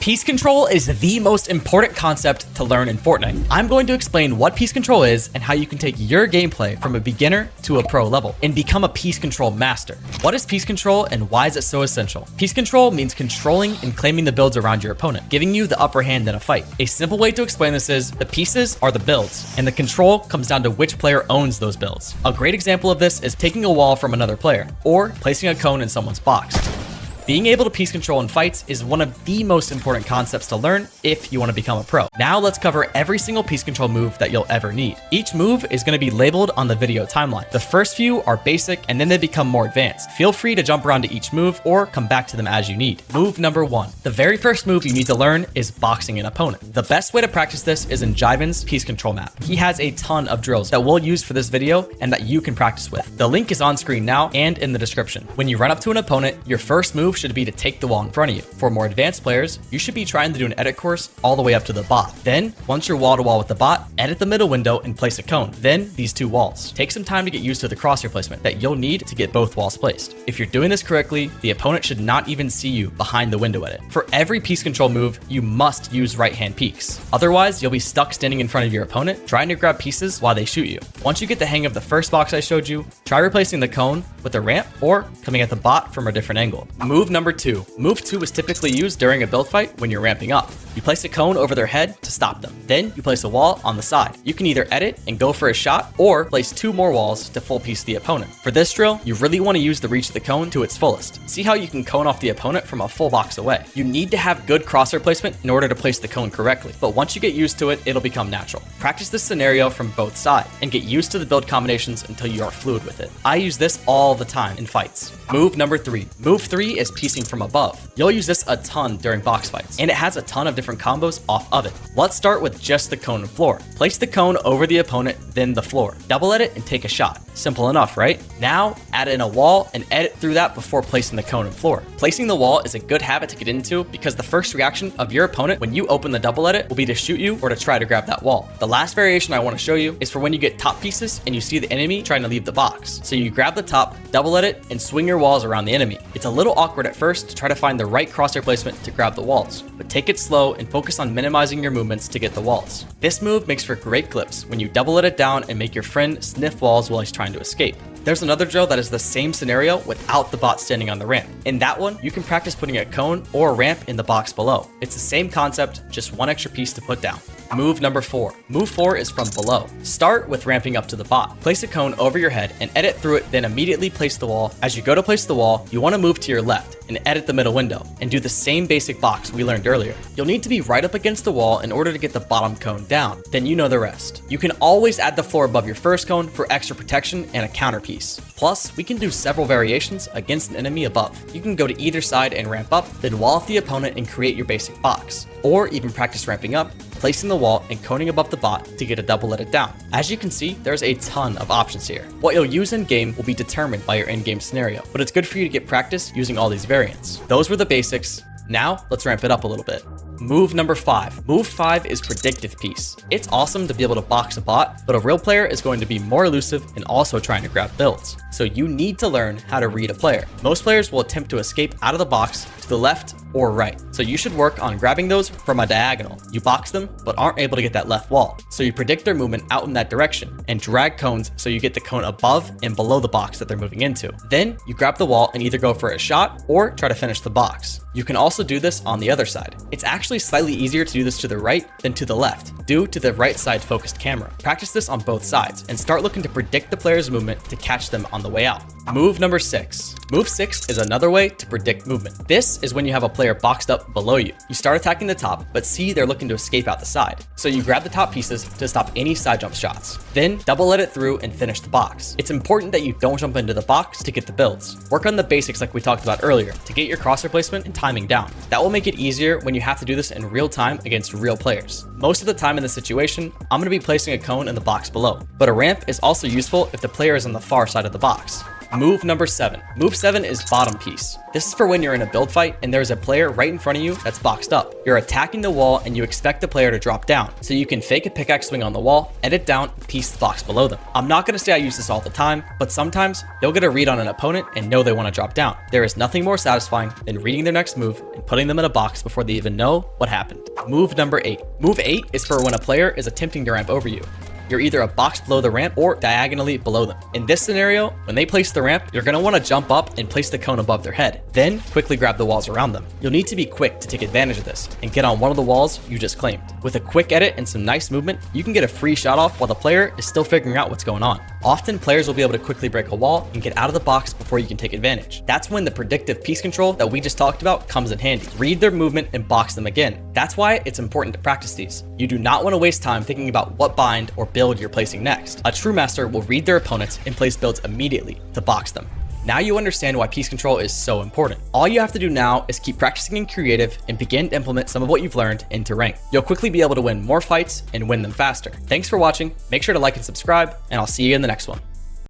Piece control is the most important concept to learn in Fortnite. I'm going to explain what piece control is and how you can take your gameplay from a beginner to a pro level and become a piece control master. What is piece control and why is it so essential? Piece control means controlling and claiming the builds around your opponent, giving you the upper hand in a fight. A simple way to explain this is the pieces are the builds and the control comes down to which player owns those builds. A great example of this is taking a wall from another player or placing a cone in someone's box. Being able to piece control in fights is one of the most important concepts to learn if you want to become a pro. Now let's cover every single piece control move that you'll ever need. Each move is going to be labeled on the video timeline. The first few are basic and then they become more advanced. Feel free to jump around to each move or come back to them as you need. Move number 1. The very first move you need to learn is boxing an opponent. The best way to practice this is in Jiven's piece control map. He has a ton of drills that we'll use for this video and that you can practice with. The link is on screen now and in the description. When you run up to an opponent, your first move should be to take the wall in front of you. For more advanced players, you should be trying to do an edit course all the way up to the bot. Then, once you're wall to wall with the bot, edit the middle window and place a cone. Then, these two walls. Take some time to get used to the crosshair placement that you'll need to get both walls placed. If you're doing this correctly, the opponent should not even see you behind the window edit. For every piece control move, you must use right hand peeks. Otherwise, you'll be stuck standing in front of your opponent trying to grab pieces while they shoot you. Once you get the hang of the first box I showed you, try replacing the cone with a ramp or coming at the bot from a different angle. Move number 2. Move 2 is typically used during a build fight when you're ramping up. You place a cone over their head to stop them. Then you place a wall on the side. You can either edit and go for a shot or place 2 more walls to full piece the opponent. For this drill, you really want to use the reach of the cone to its fullest. See how you can cone off the opponent from a full box away. You need to have good crosshair placement in order to place the cone correctly, but once you get used to it, it'll become natural. Practice this scenario from both sides and get used to the build combinations until you are fluid with it. I use this all the time in fights. Move number 3. Move 3 is piecing from above. You'll use this a ton during box fights, and it has a ton of different combos off of it. Let's start with just the cone and floor. Place the cone over the opponent, then the floor. Double edit and take a shot. Simple enough, right? Now, add in a wall and edit through that before placing the cone and floor. Placing the wall is a good habit to get into because the first reaction of your opponent when you open the double edit will be to shoot you or to try to grab that wall. The last variation I want to show you is for when you get top pieces and you see the enemy trying to leave the box. So you grab the top, double edit, and swing your walls around the enemy. It's a little awkward at first to try to find the right crosshair placement to grab the walls, but take it slow and focus on minimizing your movements to get the walls. This move makes for great clips when you double edit down and make your friend sniff walls while he's trying to escape. There's another drill that is the same scenario without the bot standing on the ramp. In that one, you can practice putting a cone or a ramp in the box below. It's the same concept, just one extra piece to put down. Move number 4. Move 4 is from below. Start with ramping up to the bot. Place a cone over your head and edit through it, then immediately place the wall. As you go to place the wall, you want to move to your left and edit the middle window and do the same basic box we learned earlier. You'll need to be right up against the wall in order to get the bottom cone down. Then you know the rest. You can always add the floor above your first cone for extra protection and a counter piece. Plus, we can do several variations against an enemy above. You can go to either side and ramp up, then wall off the opponent and create your basic box. Or even practice ramping up, placing the wall and coning above the bot to get a double edit down. As you can see, there's a ton of options here. What you'll use in game will be determined by your in-game scenario, but it's good for you to get practice using all these variants. Those were the basics. Now, let's ramp it up a little bit. Move number 5. Move 5 is predictive piece. It's awesome to be able to box a bot, but a real player is going to be more elusive and also trying to grab builds. So you need to learn how to read a player. Most players will attempt to escape out of the box to the left or right. So you should work on grabbing those from a diagonal. You box them, but aren't able to get that left wall. So you predict their movement out in that direction and drag cones so you get the cone above and below the box that they're moving into. Then you grab the wall and either go for a shot or try to finish the box. You can also do this on the other side. It's actually slightly easier to do this to the right than to the left due to the right side focused camera. Practice this on both sides and start looking to predict the player's movement to catch them on the way out. Move number 6. Move 6 is another way to predict movement. This is when you have a player boxed up below you. You start attacking the top, but see they're looking to escape out the side. So you grab the top pieces to stop any side jump shots. Then double edit through and finish the box. It's important that you don't jump into the box to get the builds. Work on the basics like we talked about earlier to get your crosshair placement and timing down. That will make it easier when you have to do this in real time against real players. Most of the time in this situation, I'm going to be placing a cone in the box below, but a ramp is also useful if the player is on the far side of the box. Move number 7. Move 7 is bottom piece. This is for when you're in a build fight and there's a player right in front of you that's boxed up. You're attacking the wall and you expect the player to drop down, so you can fake a pickaxe swing on the wall, edit down, and piece the box below them. I'm not going to say I use this all the time, but sometimes you'll get a read on an opponent and know they want to drop down. There is nothing more satisfying than reading their next move and putting them in a box before they even know what happened. Move number 8. Move 8 is for when a player is attempting to ramp over you. You're either a box below the ramp or diagonally below them. In this scenario, when they place the ramp, you're going to want to jump up and place the cone above their head. Then quickly grab the walls around them. You'll need to be quick to take advantage of this and get on one of the walls you just claimed. With a quick edit and some nice movement, you can get a free shot off while the player is still figuring out what's going on. Often players will be able to quickly break a wall and get out of the box before you can take advantage. That's when the predictive piece control that we just talked about comes in handy. Read their movement and box them again. That's why it's important to practice these. You do not want to waste time thinking about what bind or build you're placing next. A true master will read their opponents and place builds immediately to box them. Now you understand why piece control is so important. All you have to do now is keep practicing in creative and begin to implement some of what you've learned into rank. You'll quickly be able to win more fights and win them faster. Thanks for watching. Make sure to like and subscribe, and I'll see you in the next one.